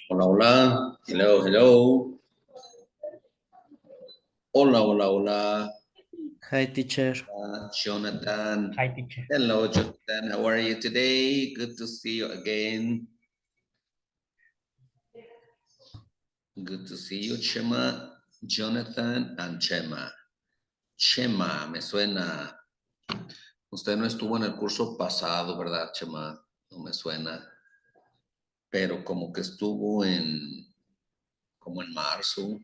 Hola, hola. Hello, hello. Hola, hola, hola. Hi, teacher. Jonathan. Hi, teacher. Hello, Jonathan. How are you today? Good to see you again. Good to see you, Chema, Jonathan, and Chema. Chema, me suena. Usted no estuvo en el curso pasado, ¿verdad, Chema? No me suena. Pero como que estuvo como en marzo.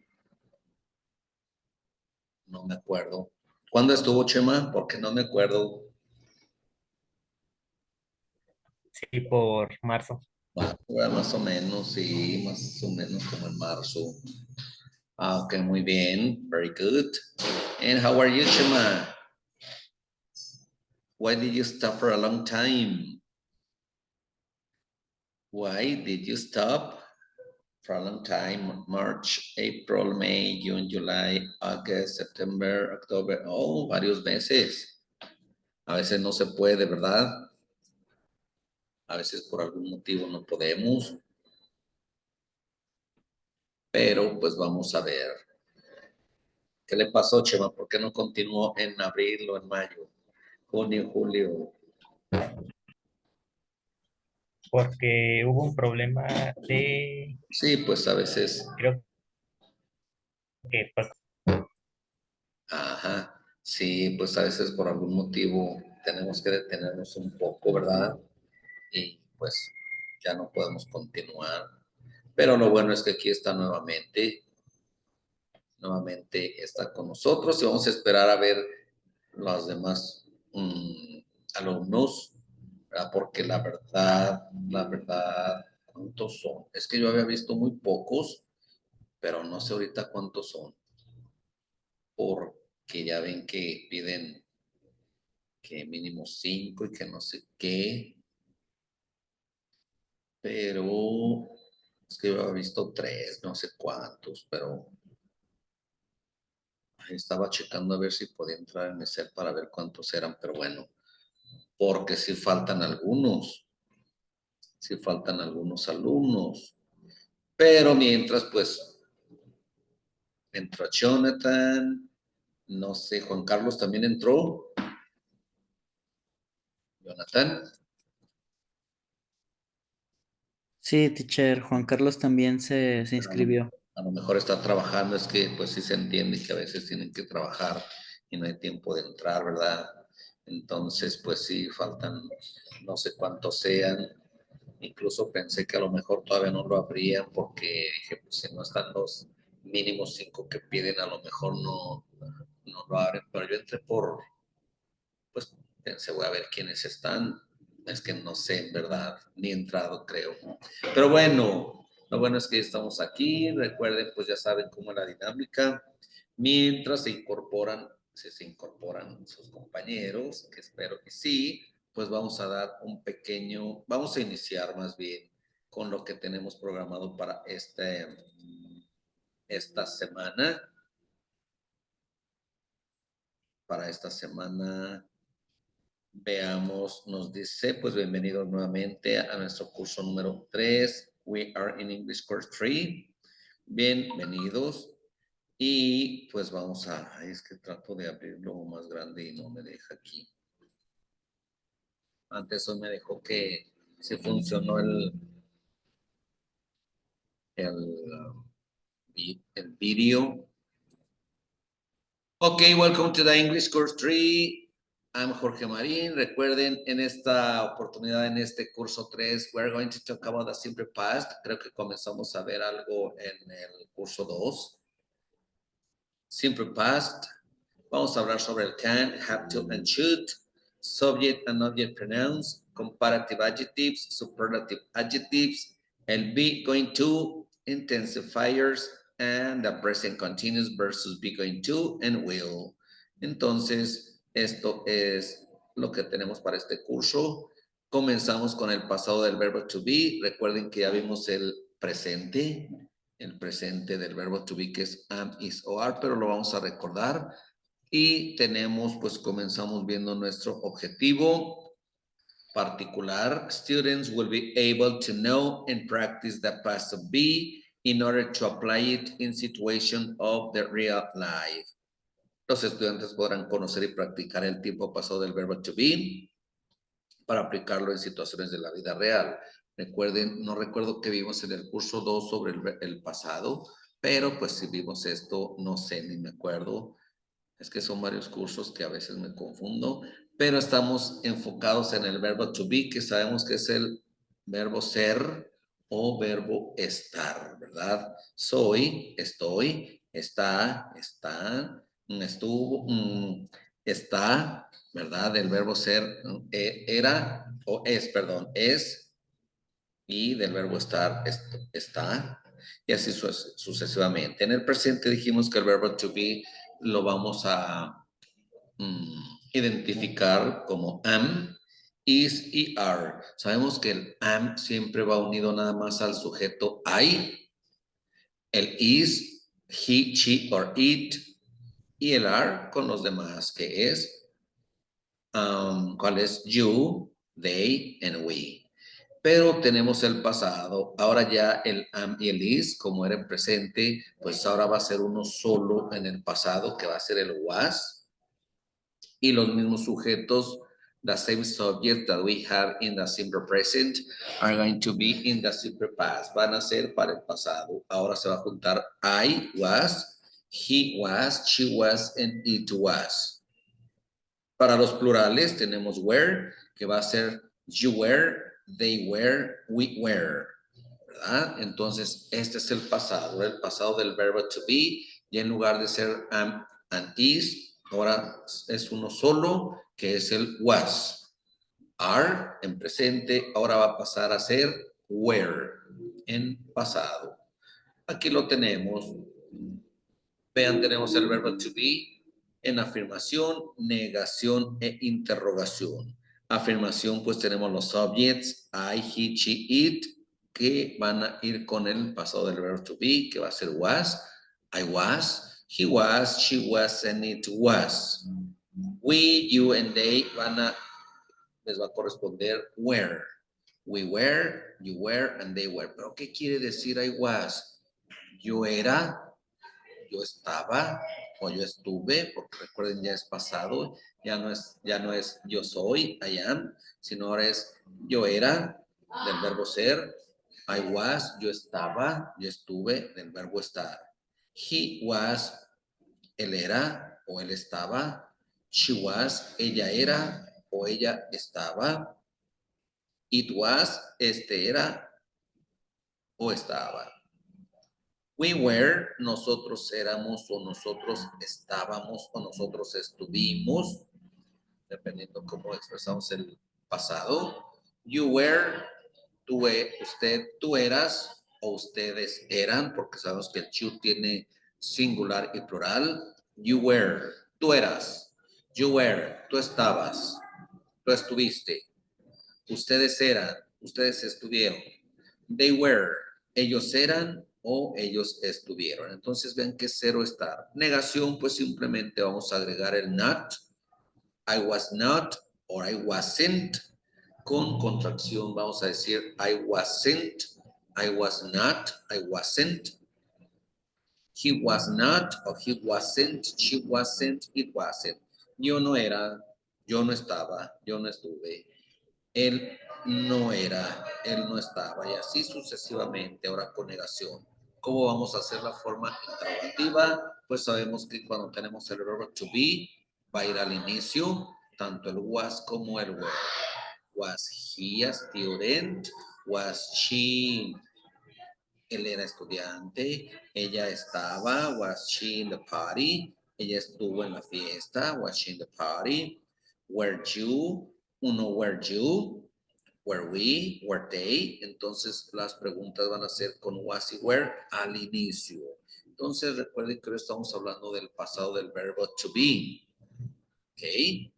No me acuerdo. ¿Cuándo estuvo, Chema? Porque no me acuerdo. Sí, por marzo. Más o menos, sí, más o menos como en marzo. Ok, muy bien. Very good. And how are you, Chema? Why did you stop for a long time? Why did you stop for a long time? March, April, May, June, July, August, September, October. Oh, varios meses. A veces no se puede, ¿verdad? A veces por algún motivo no podemos. Pero pues vamos a ver. ¿Qué le pasó, Chema? ¿Por qué no continuó en abril o en mayo? Junio, julio. Porque hubo un problema de, Sí, pues a veces, creo que pues, ajá, sí, pues a veces por algún motivo tenemos que detenernos un poco, ¿verdad? Y pues ya no podemos continuar. Pero lo bueno es que aquí está nuevamente está con nosotros y vamos a esperar a ver los demás alumnos, ¿verdad? Porque la verdad, ¿cuántos son? Es que yo había visto muy pocos, pero no sé ahorita cuántos son, porque ya ven que piden que mínimo 5 y que no sé qué, pero es que yo había visto 3, no sé cuántos, pero ahí estaba checando a ver si podía entrar en Excel para ver cuántos eran, pero bueno, porque sí faltan algunos alumnos, pero mientras pues entró Jonathan, no sé, Juan Carlos también entró, Jonathan. Sí, teacher. Juan Carlos también se A lo, inscribió. a lo mejor está trabajando, es que pues sí se entiende que a veces tienen que trabajar y no hay tiempo de entrar, ¿verdad? Entonces, pues sí, faltan no sé cuántos sean. Incluso pensé que a lo mejor todavía no lo abrían porque dije, pues si no están los mínimos 5 que piden, a lo mejor no lo abren. Pero yo entré pues pensé, voy a ver quiénes están. Es que no sé, en verdad, ni he entrado, creo. Pero bueno, lo bueno es que estamos aquí. Recuerden, pues ya saben cómo es la dinámica. Mientras si se incorporan sus compañeros, que espero que sí, pues vamos a dar vamos a iniciar más bien con lo que tenemos programado para esta semana. Para esta semana veamos, nos dice, pues bienvenidos nuevamente a nuestro curso número 3. We are in English Course 3. Bienvenidos. Y pues vamos es que trato de abrirlo más grande y no me deja aquí. Antes hoy me dejó que se funcionó el, el video. Ok, welcome to the English Course 3. I'm Jorge Marín. Recuerden, en esta oportunidad, en este curso 3, we're going to talk about the simple past. Creo que comenzamos a ver algo en el curso 2. Simple past. Vamos a hablar sobre el can, have to, and should. Subject and object pronouns. Comparative adjectives, superlative adjectives. El be, going to, intensifiers, and the present continuous versus be going to and will. Entonces, esto es lo que tenemos para este curso. Comenzamos con el pasado del verbo to be. Recuerden que ya vimos el presente del verbo to be, que es am, is o are, pero lo vamos a recordar. Y comenzamos viendo nuestro objetivo. particular, students will be able to know and practice the past of be in order to apply it in situation of the real life. Los estudiantes podrán conocer y practicar el tiempo pasado del verbo to be para aplicarlo en situaciones de la vida real. Recuerden, no recuerdo que vimos en el curso 2 sobre el pasado, pero pues si vimos esto, no sé, ni me acuerdo. Es que son varios cursos que a veces me confundo, pero estamos enfocados en el verbo to be, que sabemos que es el verbo ser o verbo estar, ¿verdad? Soy, estoy, está, están, estuvo, está, ¿verdad? El verbo ser era o es, perdón, es, y del verbo estar está, y así sucesivamente. En el presente dijimos que el verbo to be lo vamos a identificar como am, is y are. Sabemos que el am siempre va unido nada más al sujeto I, el is, he, she or it, y el are con los demás, que es, ¿cuál es? You, they, and we. Pero tenemos el pasado. Ahora ya el am y el is, como era en presente, pues ahora va a ser uno solo en el pasado, que va a ser el was. Y los mismos sujetos, the same subject that we have in the simple present, are going to be in the simple past. Van a ser para el pasado. Ahora se va a juntar I was, he was, she was, and it was. Para los plurales tenemos were, que va a ser you were, they were, we were, ¿verdad? Entonces, este es el pasado del verbo to be, y en lugar de ser am and is, ahora es uno solo, que es el was. Are, en presente, ahora va a pasar a ser were, en pasado. Aquí lo tenemos. Vean, tenemos el verbo to be en afirmación, negación e interrogación. Afirmación, pues tenemos los subjects, I, he, she, it, que van a ir con el pasado del verbo to be, que va a ser was, I was, he was, she was, and it was. We, you, and they les va a corresponder were. We were, you were, and they were. ¿Pero qué quiere decir I was? Yo era, yo estaba o yo estuve, porque recuerden ya es pasado, ya no es yo soy, I am, sino ahora es yo era, del verbo ser, I was, yo estaba, yo estuve, del verbo estar. He was, él era o él estaba. She was, ella era o ella estaba. It was, este era o estaba. We were, nosotros éramos o nosotros estábamos o nosotros estuvimos, dependiendo cómo expresamos el pasado. You were, tú eras o ustedes eran, porque sabemos que el you tiene singular y plural. You were, tú eras. You were, tú estabas. Tú estuviste. Ustedes eran, ustedes estuvieron. They were, ellos eran o ellos estuvieron. Entonces ven que cero estar. Negación, pues simplemente vamos a agregar el not. I was not or I wasn't. Con contracción vamos a decir I wasn't, I was not, I wasn't. He was not or he wasn't, she wasn't, it wasn't. Yo no era, yo no estaba, yo no estuve. Él no era, él no estaba, y así sucesivamente. Ahora con negación. ¿Cómo vamos a hacer la forma interrogativa? Pues sabemos que cuando tenemos el verbo to be, va a ir al inicio, tanto el was como el were. Was he a student? Was she? Él era estudiante. Ella estaba. Was she in the party? Ella estuvo en la fiesta. Was she in the party? Were you? Uno, were you? Were we? Were they? Entonces las preguntas van a ser con was y were al inicio. Entonces recuerden que hoy estamos hablando del pasado del verbo to be. ¿Ok?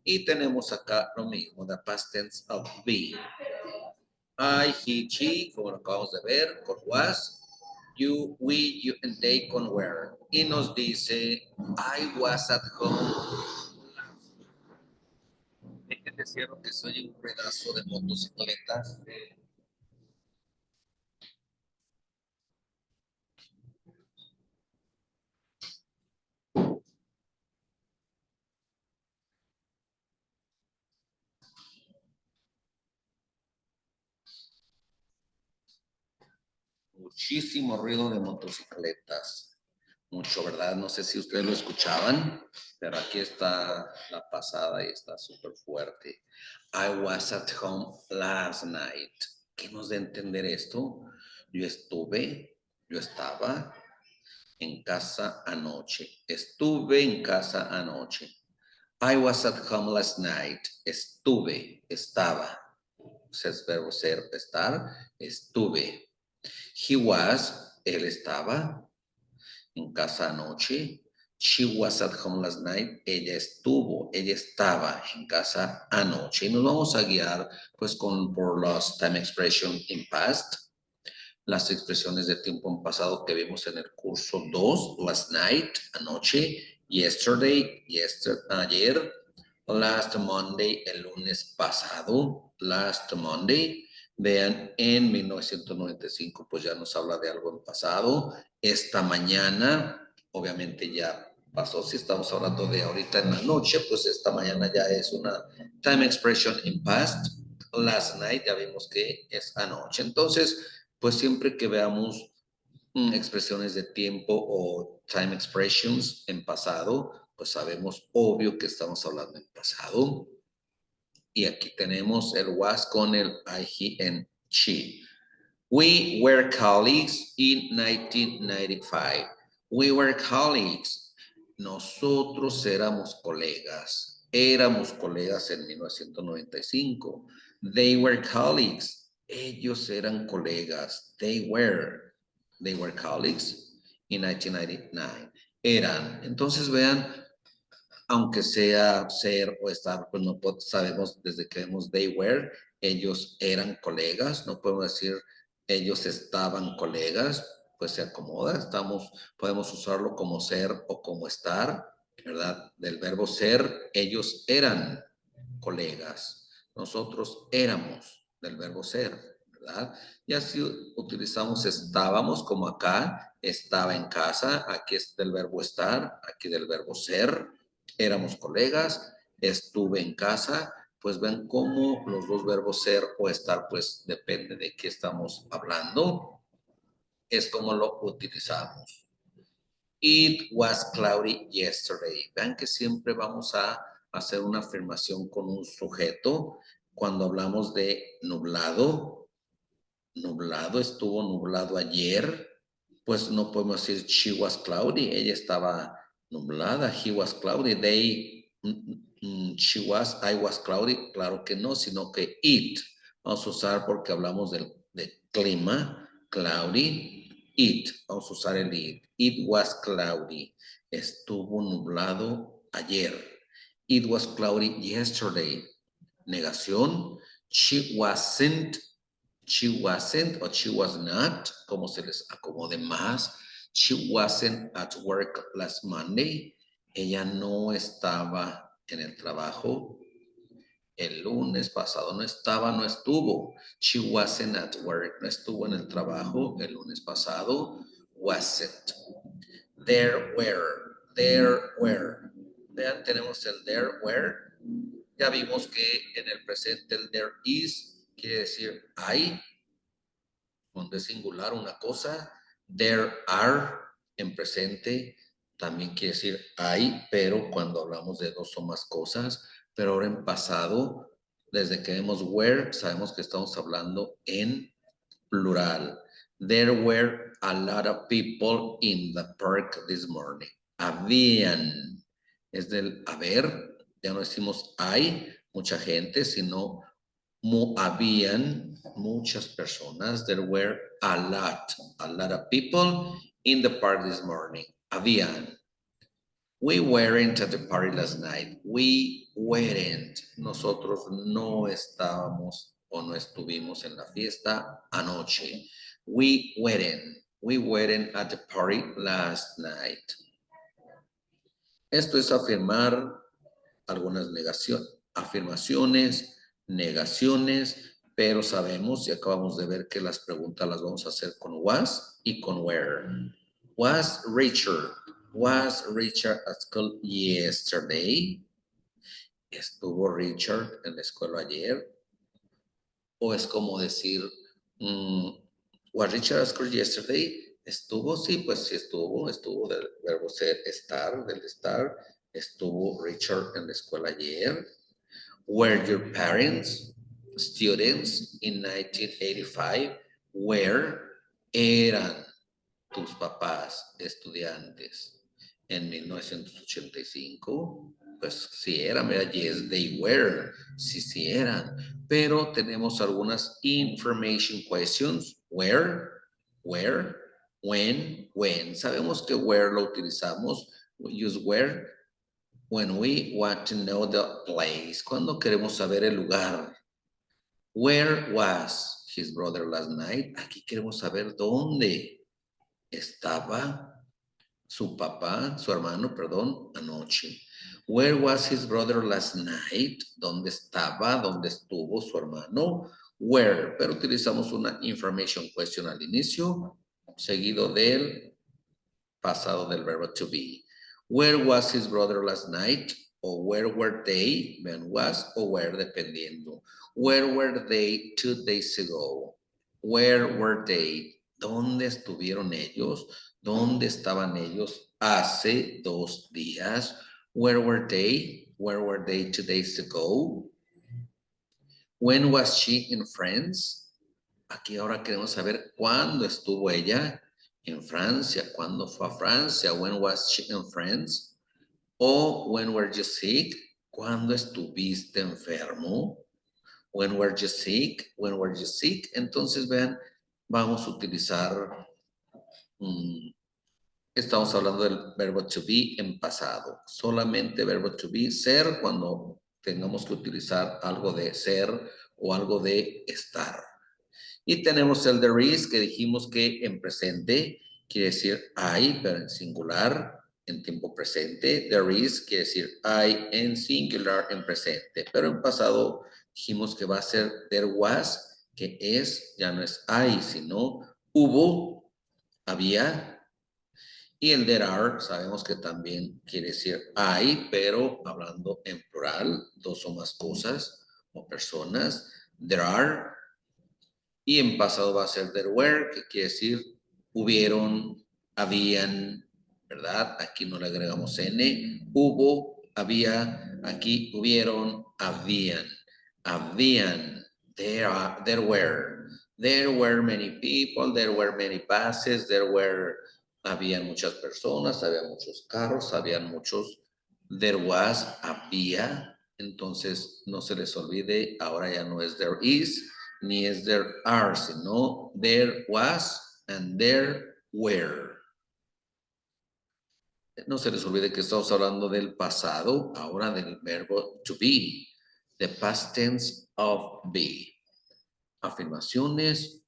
Y tenemos acá lo mismo, the past tense of be. I, he, she, como lo acabamos de ver, con was. You, we, you, and they con were. Y nos dice, I was at home. Solamente cierro que soy un pedazo de motocicletas. Muchísimo ruido de motocicletas. Mucho, ¿verdad? No sé si ustedes lo escuchaban, pero aquí está la pasada y está súper fuerte. I was at home last night. ¿Qué nos da a entender esto? Yo estaba en casa anoche. Estuve en casa anoche. I was at home last night. Estaba. Es verbo ser, estar. Estuve. He was, él estaba en casa anoche. She was at home last night. Ella estaba en casa anoche. Y nos vamos a guiar pues por los time expression in past, las expresiones de tiempo en pasado que vimos en el curso 2, last night, anoche, yesterday, ayer, last Monday, el lunes pasado, last Monday. Vean, en 1995 pues ya nos habla de algo en pasado. Esta mañana, obviamente ya pasó. Si estamos hablando de ahorita en la noche, pues esta mañana ya es una time expression in past. Last night ya vimos que es anoche. Entonces, pues siempre que veamos expresiones de tiempo o time expressions en pasado, pues sabemos obvio que estamos hablando en pasado. Y aquí tenemos el was con el I, he, and she. We were colleagues in 1995. We were colleagues. Nosotros éramos colegas. Éramos colegas en 1995. They were colleagues. Ellos eran colegas. They were colleagues in 1999. Eran. Entonces vean, aunque sea ser o estar, pues no sabemos desde que vemos they were, ellos eran colegas, no podemos decir ellos estaban colegas, pues se acomoda, podemos usarlo como ser o como estar, ¿verdad? Del verbo ser, ellos eran colegas, nosotros éramos del verbo ser, ¿verdad? Y así utilizamos estábamos como acá, estaba en casa, aquí es del verbo estar, aquí del verbo ser, éramos colegas, estuve en casa, pues ven cómo los dos verbos ser o estar, pues depende de qué estamos hablando, es como lo utilizamos. It was cloudy yesterday. Vean que siempre vamos a hacer una afirmación con un sujeto. Cuando hablamos de nublado, estuvo nublado ayer, pues no podemos decir she was cloudy, ella estaba nublada, he was cloudy, I was cloudy, claro que no, sino que it. Vamos a usar porque hablamos de clima, cloudy, it. Vamos a usar el it. It was cloudy. Estuvo nublado ayer. It was cloudy yesterday. Negación. She wasn't or she was not, como se les acomode más. She wasn't at work last Monday. Ella no estaba en el trabajo el lunes pasado. No estuvo. She wasn't at work. No estuvo en el trabajo el lunes pasado. Wasn't. There were. Vean, tenemos el there were. Ya vimos que en el presente el there is quiere decir hay, cuando es singular una cosa. There are en presente también quiere decir hay, pero cuando hablamos de dos o más cosas. Pero ahora en pasado, desde que vemos were, sabemos que estamos hablando en plural. There were a lot of people in the park this morning. Habían, es del haber, ya no decimos hay, mucha gente, sino habían muchas personas. There were a lot of people in the park this morning. Habían. We weren't at the party last night. We weren't. Nosotros no estábamos o no estuvimos en la fiesta anoche. We weren't. We weren't at the party last night. Esto es afirmar algunas negaciones. afirmaciones, negaciones, pero sabemos y acabamos de ver que las preguntas las vamos a hacer con was y con where. Was Richard at school yesterday? ¿Estuvo Richard en la escuela ayer? O es como decir, was Richard at school yesterday? ¿Estuvo? Sí, pues sí estuvo del verbo ser, estar, del estar. ¿Estuvo Richard en la escuela ayer? Were your parents students in 1985? Where eran tus papás estudiantes en 1985? Pues sí eran, ¿verdad? Yes, they were. Sí eran. Pero tenemos algunas information questions. Where, when. Sabemos que where lo utilizamos. We use where when we want to know the place. Cuando queremos saber el lugar. Where was his brother last night? Aquí queremos saber dónde estaba su papá, su hermano, perdón, anoche. Where was his brother last night? ¿Dónde estaba? ¿Dónde estuvo su hermano? Where, pero utilizamos una information question al inicio, seguido del pasado del verbo to be. Where was his brother last night? O where were they? When was o where, dependiendo. Where were they 2 days ago? Where were they? ¿Dónde estuvieron ellos? ¿Dónde estaban ellos hace 2 días? Where were they? Where were they 2 days ago? When was she in France? Aquí ahora queremos saber cuándo estuvo ella en Francia, cuándo fue a Francia. When was she in France? O when were you sick? ¿Cuándo estuviste enfermo? When were you sick? When were you sick? Entonces vean, vamos a utilizar, estamos hablando del verbo to be en pasado. Solamente verbo to be, ser, cuando tengamos que utilizar algo de ser o algo de estar. Y tenemos el there is, que dijimos que en presente quiere decir I, pero en singular, en tiempo presente. There is quiere decir I en singular, en presente. Pero en pasado dijimos que va a ser there was, que es, ya no es I, sino hubo, había. Y el there are, sabemos que también quiere decir I, pero hablando en plural, dos o más cosas o personas. There are. Y en pasado va a ser there were, que quiere decir hubieron, habían, ¿verdad? Aquí no le agregamos N. Hubo, había, aquí hubieron, habían. There were. There were many people, there were many buses, habían muchas personas, había muchos carros, habían muchos. There was, había. Entonces, no se les olvide, ahora ya no es there is, ni es there are, sino there was and there were. No se les olvide que estamos hablando del pasado, ahora del verbo to be, the past tense of be. Afirmaciones,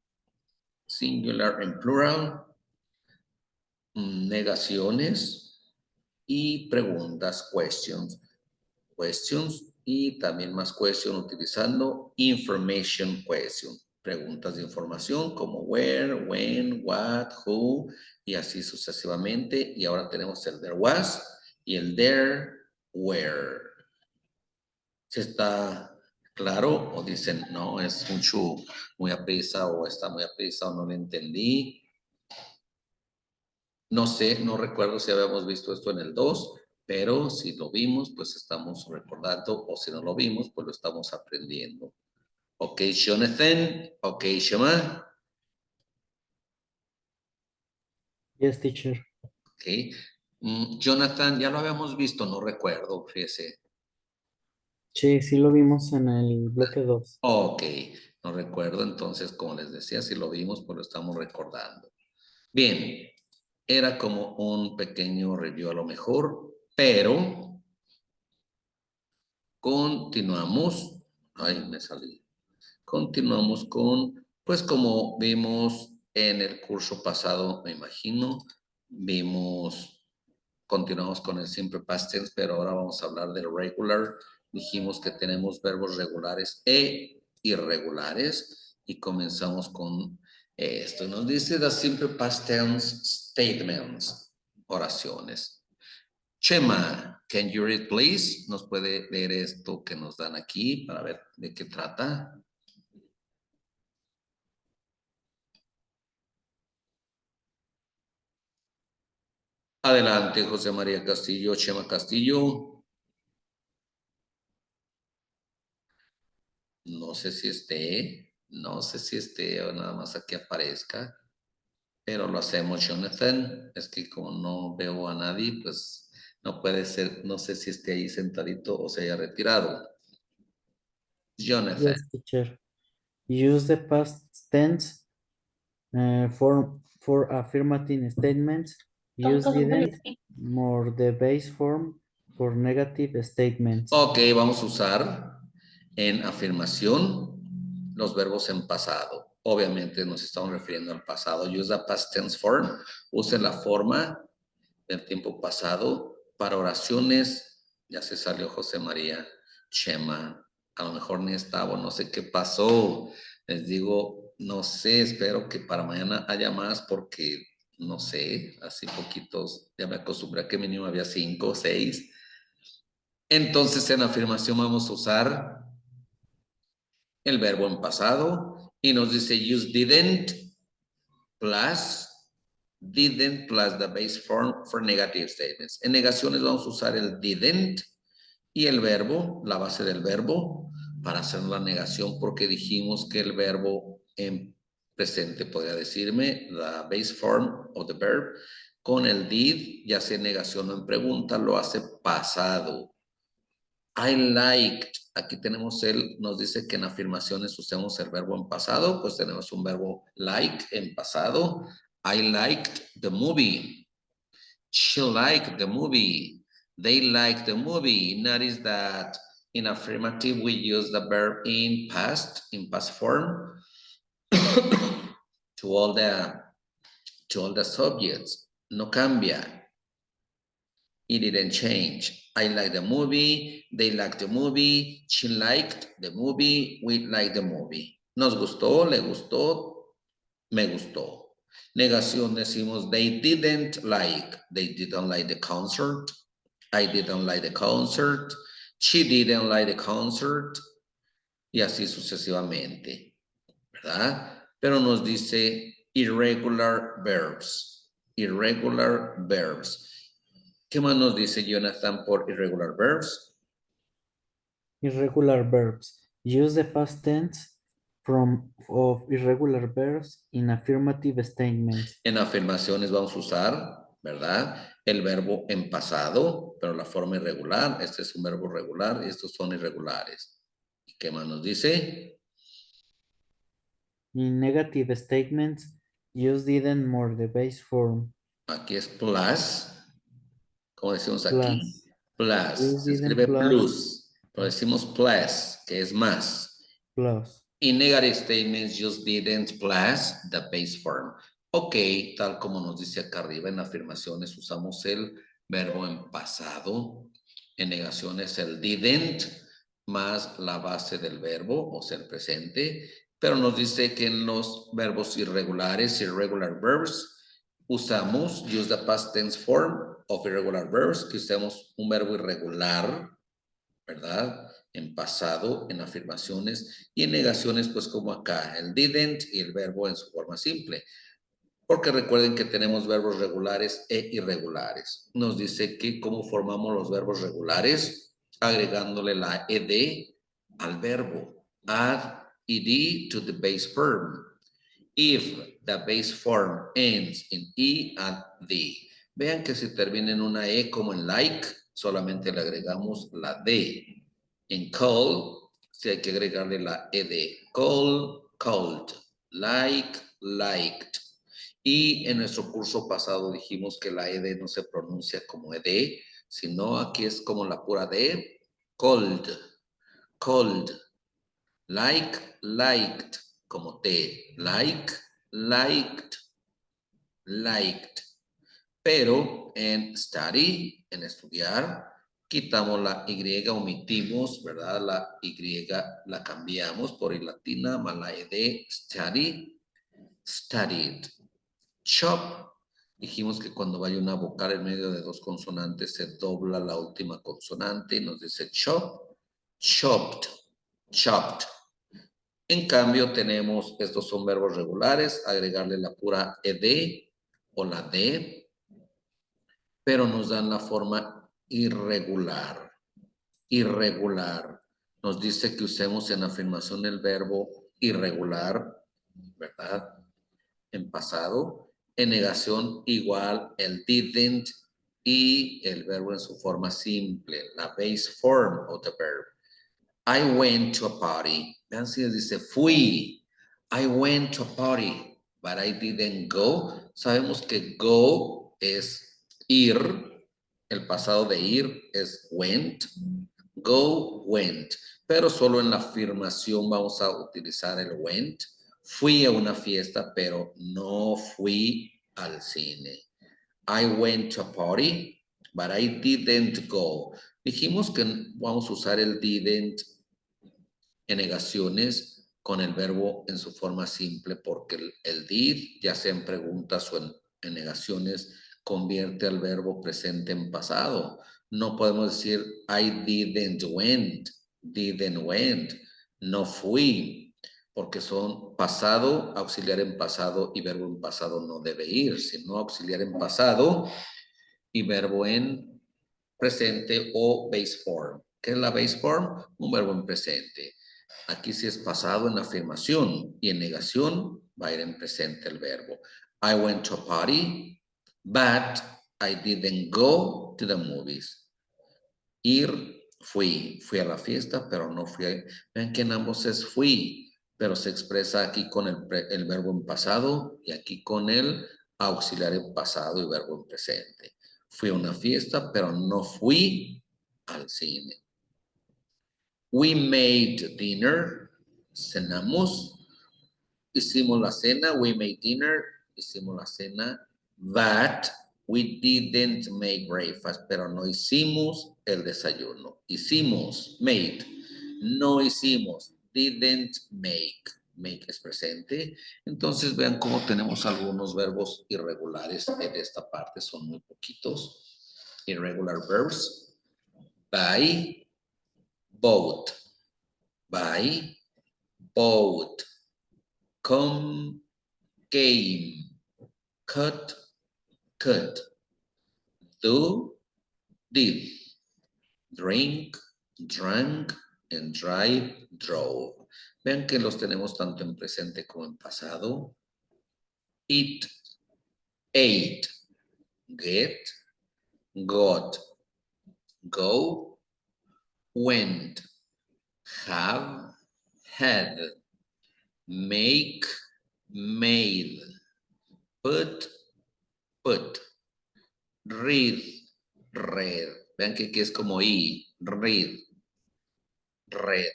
singular and plural, negaciones y preguntas, questions. Y también más question utilizando information question. Preguntas de información como where, when, what, who y así sucesivamente. Y ahora tenemos el there was y el there were. ¿Se está claro? O dicen, no, es mucho, muy a prisa o está muy a prisa o no lo entendí. No sé, no recuerdo si habíamos visto esto en el 2, pero si lo vimos, pues estamos recordando, o si no lo vimos, pues lo estamos aprendiendo. Ok, Jonathan. Ok, Shema. Yes, teacher. Ok. Jonathan, ya lo habíamos visto, no recuerdo, fíjese. Sí, sí lo vimos en el bloque 2. Ok, no recuerdo, entonces, como les decía, si lo vimos, pues lo estamos recordando. Bien, era como un pequeño review a lo mejor, pero continuamos. Ay, me salí. Continuamos con, pues como vimos en el curso pasado, me imagino, continuamos con el simple past tense, pero ahora vamos a hablar del dijimos que tenemos verbos regulares e irregulares y comenzamos con esto. Nos dice the simple past tense statements, oraciones. Chema, can you read please? ¿Nos puede leer esto que nos dan aquí para ver de qué trata? Adelante, José María Castillo, Chema Castillo. No sé si esté o nada más aquí aparezca, pero lo hacemos, Jonathan. Es que como no veo a nadie, pues no puede ser, no sé si esté ahí sentadito o se haya retirado. Jonathan. Yes, teacher. Use the past tense for affirmative statements. Use didn't more the base form for negative statements. Ok, vamos a usar en afirmación los verbos en pasado. Obviamente nos estamos refiriendo al pasado. Use the past tense form. Use la forma del tiempo pasado para oraciones. Ya se salió José María, Chema. A lo mejor ni estaba, no sé qué pasó. Les digo, no sé, espero que para mañana haya más porque, no sé, así poquitos. Ya me acostumbré a que mínimo había 5 o 6. Entonces en afirmación vamos a usar el verbo en pasado y nos dice use plus didn't plus the base form for negative statements. En negaciones vamos a usar el didn't y el verbo, la base del verbo, para hacer la negación porque dijimos que el verbo en presente podría decirme the base form of the verb con el did, ya sea en negación o en pregunta, lo hace pasado. I liked, aquí tenemos nos dice que en afirmaciones usemos el verbo en pasado, pues tenemos un verbo like en pasado. I liked the movie. She liked the movie. They liked the movie. Notice that in affirmative we use the verb in past form to all the subjects. No cambia. It didn't change. I like the movie, they liked the movie, she liked the movie, we liked the movie. Nos gustó, le gustó, me gustó. Negación decimos they didn't like the concert, I didn't like the concert, she didn't like the concert, y así sucesivamente, ¿verdad? Pero nos dice irregular verbs, irregular verbs. ¿Qué más nos dice Jonathan por irregular verbs? Irregular verbs. Use the past tense of irregular verbs in affirmative statements. En afirmaciones vamos a usar, ¿verdad? El verbo en pasado, pero la forma irregular. Este es un verbo regular y estos son irregulares. ¿Y qué más nos dice? In negative statements, use didn't more the base form. Aquí es plus. ¿Cómo decimos aquí? Plus. Plus. Use Se didn't escribe plus. plus. Lo decimos plus, que es más. Plus. In negative statements, use didn't plus the base form. Ok, tal como nos dice acá arriba en afirmaciones, usamos el verbo en pasado. En negaciones, el didn't más la base del verbo, o sea, el presente. Pero nos dice que en los verbos irregulares, irregular verbs, usamos use the past tense form of irregular verbs, que usamos un verbo irregular, ¿verdad? En pasado, en afirmaciones y en negaciones, pues como acá, el didn't y el verbo en su forma simple. Porque recuerden que tenemos verbos regulares e irregulares. Nos dice que cómo formamos los verbos regulares, agregándole la ed al verbo. Add ed to the base form. If the base form ends in e, add the. Vean que si termina en una e como en like, solamente le agregamos la d. En call, si hay que agregarle la ed. Call, called. Like, liked. Y en nuestro curso pasado dijimos que la ed no se pronuncia como ed, sino aquí es como la pura d. Cold, cold. Like, liked, como T. Like, liked, liked. Pero en study, en estudiar, Quitamos la Y, omitimos, ¿verdad? La Y la cambiamos por I latina, más la ED, study, studied. Chop, dijimos que cuando vaya una vocal en medio de dos consonantes se dobla la última consonante y nos dice chop, chopped, chopped. En cambio tenemos, estos son verbos regulares, agregarle la pura ed o la d, pero nos dan la forma irregular. Irregular. Nos dice que usemos en afirmación el verbo irregular, ¿verdad? En pasado. En negación igual el didn't y el verbo en su forma simple, la base form of the verb. I went to a party. Vean si dice fui. I went to a party, but I didn't go. Sabemos que go es ir. El pasado de ir es went. Go, went. Pero solo en la afirmación vamos a utilizar el went. Fui a una fiesta, pero no fui al cine. I went to a party, but I didn't go. Dijimos que vamos a usar el didn't en negaciones con el verbo en su forma simple, porque el did, ya sea en preguntas o en negaciones, convierte al verbo presente en pasado. No podemos decir I didn't went, no fui, porque son pasado, auxiliar en pasado y verbo en pasado no debe ir, sino auxiliar en pasado y verbo en presente o base form. ¿Qué es la base form? Un verbo en presente. Aquí sí es pasado en afirmación y en negación va a ir en presente el verbo. I went to a party, but I didn't go to the movies. Ir, fui a la fiesta, pero no fui. Vean que en ambos es fui, pero se expresa aquí con el verbo en pasado y aquí con el auxiliar en pasado y verbo en presente. Fui a una fiesta, pero no fui al cine. We made dinner, cenamos, hicimos la cena, we made dinner, hicimos la cena, but we didn't make breakfast, pero no hicimos el desayuno. Hicimos, made, no hicimos, didn't make. Make es presente. Entonces vean cómo tenemos algunos verbos irregulares en esta parte, son muy poquitos. Irregular verbs, buy, bought, buy, bought, come, came, cut, cut, do, did, drink, drank, and drive, drove. Vean que los tenemos tanto en presente como en pasado. Eat, ate, get, got, go, went, have, had, make, made, put, put, read, read. Vean que aquí es como I, read, red,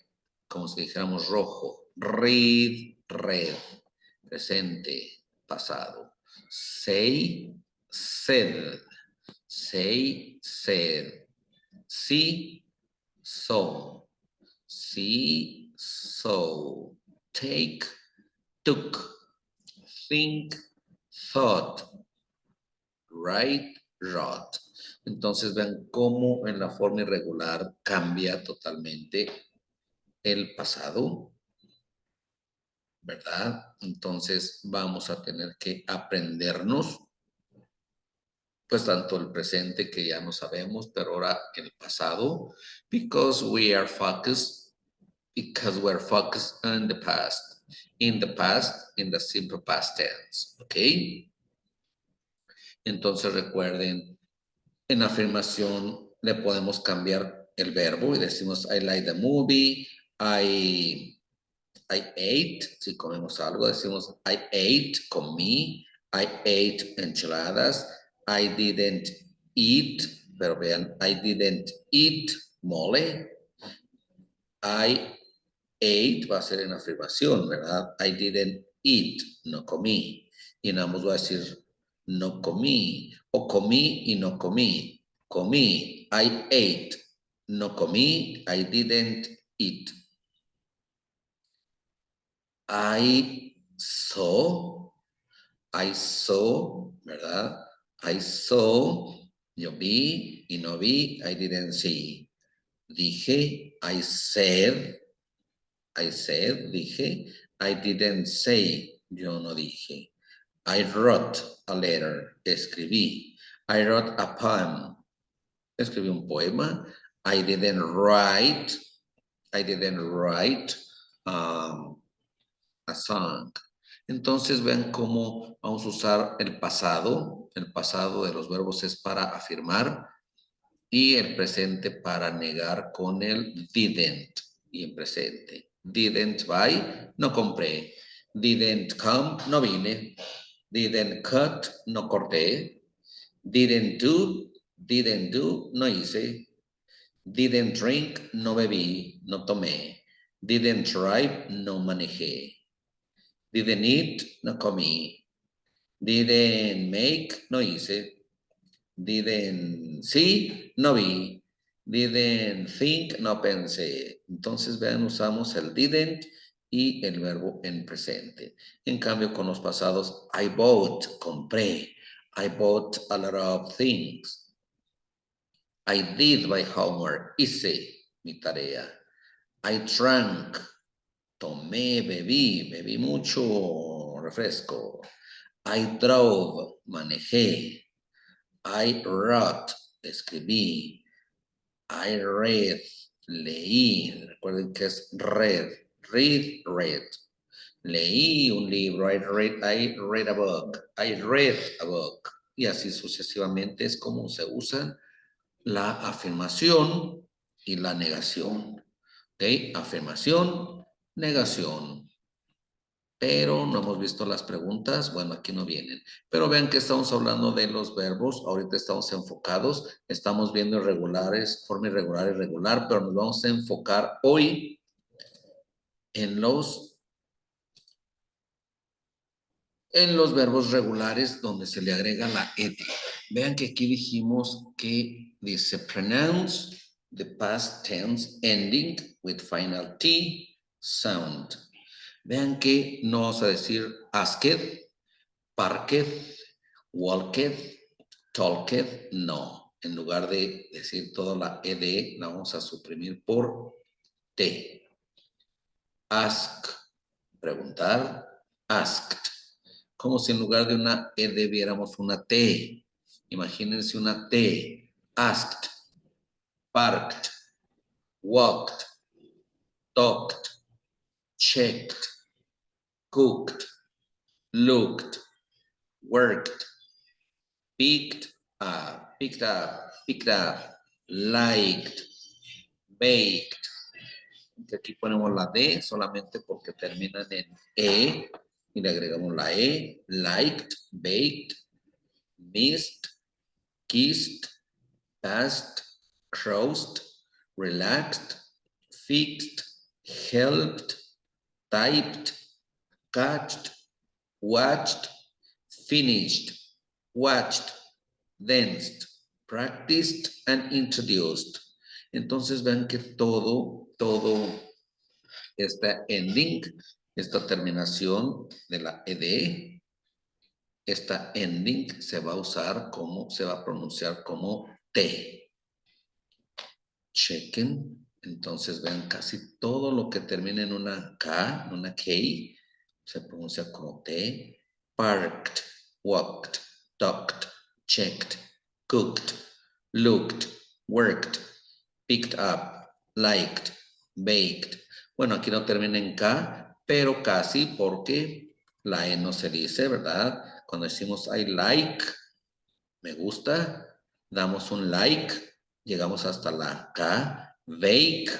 como si dijéramos rojo. Read, red, presente, pasado. Say, said, say, said. See, saw, see, saw. Take, took, think, thought, write, wrote. Entonces vean cómo en la forma irregular cambia totalmente el pasado, ¿verdad? Entonces vamos a tener que aprendernos, pues tanto el presente que ya no sabemos, pero ahora el pasado, because we're focused on the past. In the past, in the simple past tense, ¿ok? Entonces recuerden, en afirmación le podemos cambiar el verbo y decimos I like the movie, I ate, si comemos algo, decimos I ate, comí, I ate enchiladas, I didn't eat, pero vean, I didn't eat mole, I ate va a ser en afirmación, ¿verdad? I didn't eat, no comí. Y en ambos va a decir no comí, o comí y no comí. Comí, I ate. No comí. I didn't eat. I saw. I saw, ¿verdad? I saw. Yo vi y no vi. I didn't see. Dije. I said. Dije. I didn't say. Yo no dije. I wrote a letter. Escribí. I wrote a poem. Escribí un poema. I didn't write a song. Entonces vean cómo vamos a usar el pasado. El pasado de los verbos es para afirmar y el presente para negar con el didn't y en presente. Didn't buy, no compré. Didn't come, no vine. Didn't cut, no corté. Didn't do, no hice. Didn't drink, no bebí, no tomé. Didn't drive, no manejé. Didn't eat, no comí. Didn't make, no hice. Didn't see, no vi. Didn't think, no pensé. Entonces, vean, usamos el didn't y el verbo en presente. En cambio, con los pasados, I bought, compré. I bought a lot of things. I did my homework, hice mi tarea. I drank, tomé, bebí mucho refresco. I drove, manejé. I wrote, escribí. I read, leí. Recuerden que es read. Read. Leí un libro. I read a book. I read a book. Y así sucesivamente es como se usa la afirmación y la negación. ¿Ok? Afirmación, negación. Pero no hemos visto las preguntas. Bueno, aquí no vienen. Pero vean que estamos hablando de los verbos. Ahorita estamos enfocados. Estamos viendo irregulares, forma irregular, irregular. Pero nos vamos a enfocar hoy en los verbos regulares donde se le agrega la ed. Vean que aquí dijimos que dice pronounce the past tense ending with final T sound. Vean que no vamos a decir asked, parked, walked, talked, no. En lugar de decir toda la ed, la vamos a suprimir por T. Ask, preguntar, asked. Como si en lugar de una ed viéramos una T. Imagínense una T. Asked, parked, walked, talked, checked, cooked, looked, worked, picked up, liked, baked. Aquí ponemos la D solamente porque terminan en E y le agregamos la E, liked, baked, missed, kissed, passed, crossed, relaxed, fixed, helped, typed, catched, watched, finished, watched, danced, practiced, and introduced. Entonces vean que todo esta ending, esta terminación de la ed, esta ending se va a usar como, se va a pronunciar como T. Chequen. Entonces vean casi todo lo que termina en una K, en una K, se pronuncia como T. Parked, walked, talked, checked, cooked, looked, worked, picked up, liked, baked. Bueno, aquí no termina en K, pero casi porque la E no se dice, ¿verdad? Cuando decimos I like, me gusta, damos un like, llegamos hasta la K, bake,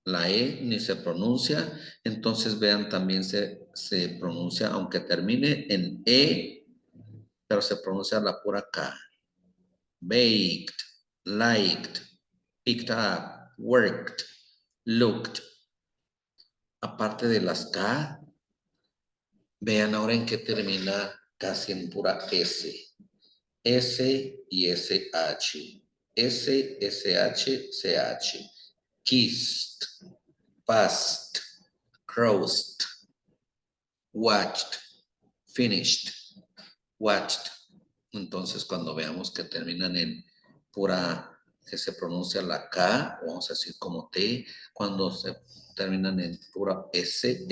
la E ni se pronuncia, entonces vean también se pronuncia, aunque termine en E, pero se pronuncia la pura K. Baked, liked, picked up, worked, looked. Aparte de las K, vean ahora en qué termina casi en pura S. S y SH. S, SH, CH. Kissed, passed, crossed, watched, finished, watched. Entonces, cuando veamos que terminan en pura, que se pronuncia la K, vamos a decir como T, cuando se terminan en pura S,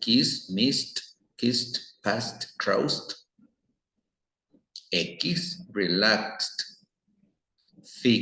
kiss, missed, kissed, passed, crossed. X, relaxed,